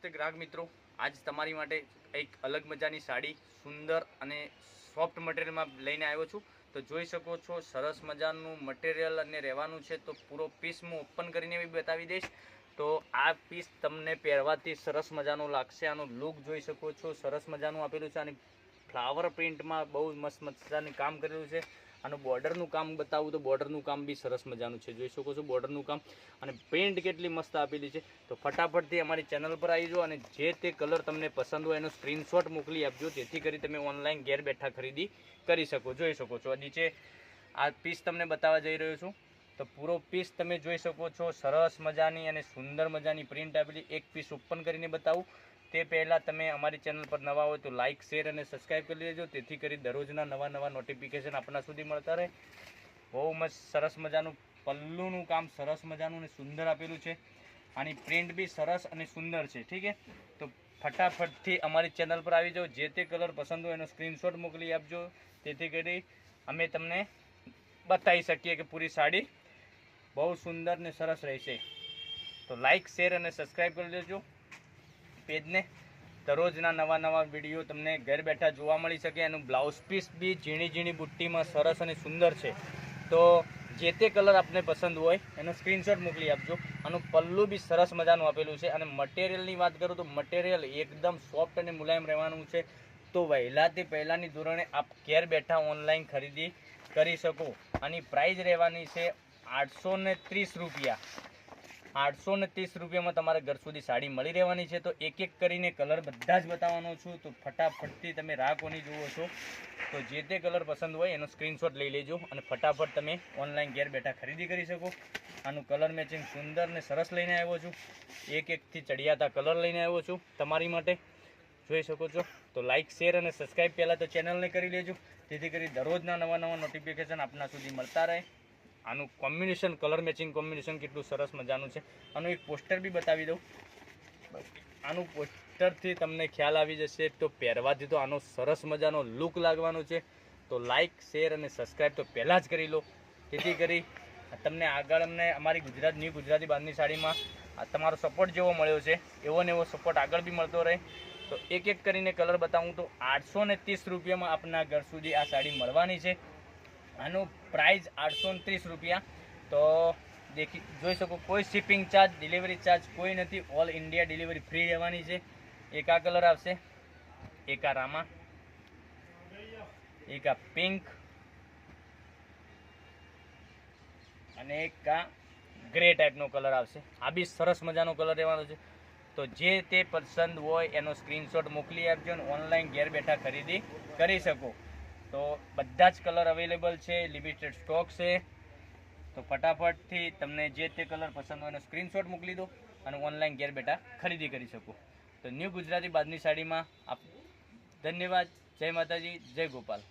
નમસ્તે ગ્રાહક મિત્રો, આજ તમારી માટે એક અલગ મજાની સાડી સુંદર અને સોફ્ટ મટીરિયલમાં લઈને આવ્યો છું। તો જોઈ શકો છો સરસ મજાનું મટીરિયલ અને રહેવાનું છે। તો પૂરો પીસ હું ઓપન કરીને બી બતાવી દઈશ। તો આ પીસ તમને પહેરવાથી સરસ મજાનું લાગશે। આનો લુક જોઈ શકો છો, સરસ મજાનું આપેલું છે અને ફ્લાવર પ્રિન્ટમાં બહુ મસ્ત મજાનું કામ કરેલું છે। આનું બોર્ડરનું કામ બતાવું તો બોર્ડરનું કામ બી સરસ મજાનું છે, જોઈ શકો છો બોર્ડરનું કામ અને પ્રિન્ટ કેટલી મસ્ત આપેલી છે। તો ફટાફટથી અમારી ચેનલ પર આવી જાઓ અને જે તે કલર તમને પસંદ હોય એનો સ્ક્રીનશોટ મોકલી આપજો, જેથી કરી તમે ઓનલાઈન ઘેર બેઠા ખરીદી કરી શકો। જોઈ શકો છો નીચે આ પીસ તમને બતાવવા જઈ રહ્યો છું। તો પૂરો પીસ તમે જોઈ શકો છો, સરસ મજાની અને સુંદર મજાની પ્રિન્ટ આપેલી। એક પીસ ઓપન કરીને બતાવું તે પહેલાં તમે અમારી ચેનલ પર નવા હોય તો લાઇક, શેર અને સબસ્ક્રાઈબ કરી લેજો, જેથી કરી દરરોજના નવા નોટિફિકેશન આપણા સુધી મળતા રહે। બહુ મસ્ત સરસ મજાનું પલ્લુનું કામ સરસ મજાનું અને સુંદર આપેલું છે। આની પ્રિન્ટ બી સરસ અને સુંદર છે, ઠીક છે। તો ફટાફટથી અમારી ચેનલ પર આવી જાઓ, જે તે કલર પસંદ હોય એનો સ્ક્રીનશોટ મોકલી આપજો, જેથી કરી અમે તમને બતાવી શકીએ કે પૂરી સાડી બહુ સુંદર ને સરસ રહેશે। તો લાઇક, શેર અને સબસ્ક્રાઈબ કરી દેજો પેજને। દરરોજના નવા વિડીયો તમને ઘર બેઠા જોવા મળી શકે। એનું બ્લાઉઝ પીસ બી ઝીણી બુટ્ટીમાં સરસ અને સુંદર છે। તો જે તે કલર આપને પસંદ હોય એનો સ્ક્રીનશોટ મોકલી આપજો। આનું પલ્લું બી સરસ મજાનું આપેલું છે અને મટીરિયલની વાત કરું તો મટીરિયલ એકદમ સોફ્ટ અને મુલાયમ રહેવાનું છે। તો વહેલાથી પહેલાંની ધોરણે આપ ઘેર બેઠા ઓનલાઈન ખરીદી કરી શકો। આની પ્રાઇસ રહેવાની છે 830 રૂપિયા। 830 રૂપિયામાં તમારે ઘર સુધી સાડી મળી રહેવાની છે। તો એક એક કરીને કલર બધા જ બતાવવાનો છું, તો ફટાફટથી તમે રાહ કોની જુઓ છો તો જે તે કલર પસંદ હોય એનો સ્ક્રીનશોટ લઈ લેજો અને ફટાફટ તમે ઓનલાઈન ઘેર બેઠા ખરીદી કરી શકો। આનું કલર મેચિંગ સુંદર ને સરસ લઈને આવ્યો છું। એકથી ચડિયાતા કલર લઈને આવ્યો છું તમારી માટે, જોઈ શકો છો। તો લાઇક, શેર અને સબસ્ક્રાઈબ પહેલાં તો ચેનલને કરી લેજો, જેથી કરી દરરોજના નવા નોટિફિકેશન આપના સુધી મળતા રહે। આનું કોમ્બિનેશન, કલર મેચિંગ કોમ્બિનેશન કેટલું સરસ મજાનું છે। આનું એક પોસ્ટર બી બતાવી દઉં। આનું પોસ્ટરથી તમને ખ્યાલ આવી જશે, તો પહેરવાથી તો આનો સરસ મજાનો લુક લાગવાનો છે। તો લાઇક, શેર અને સબસ્ક્રાઈબ તો પહેલાં જ કરી લો, જેથી કરી તમને આગળ અમને અમારી ન્યૂ ગુજરાતી બાંધણી સાડીમાં તમારો સપોર્ટ જેવો મળ્યો છે એવો ને એવો સપોર્ટ આગળ બી મળતો રહે। તો એક એક કરીને કલર બતાવું તો 830 રૂપિયામાં આપના ઘર સુધી આ સાડી મળવાની છે। આનું પ્રાઇસ 830 રૂપિયા। તો જોઈ શકો, કોઈ શિપિંગ ચાર્જ, ડિલિવરી ચાર્જ કોઈ નથી, ઓલ ઇન્ડિયા ડિલિવરી ફ્રી રહેવાની છે। એક આ કલર આવશે, એક આ રામા, એક આ પિંક અને એક આ ગ્રે ટાઈપનો કલર આવશે। આ બી સરસ મજાનો કલર રહેવાનો છે। તો જે તે પસંદ હોય એનો સ્ક્રીનશોટ મોકલી આપજો અને ઓનલાઈન ઘેર બેઠા ખરીદી કરી શકો। તો બધા જ કલર અવેલેબલ છે, લિમિટેડ સ્ટોક છે। તો ફટાફટથી તમને જે તે કલર પસંદ હોય એનો સ્ક્રીનશોટ મોકલી દો અને ઓનલાઈન ઘેર બેઠા ખરીદી કરી શકો। તો ન્યૂ ગુજરાતી બાંધણી સાડીમાં આપ ધન્યવાદ। જય માતાજી, જય ગોપાલ।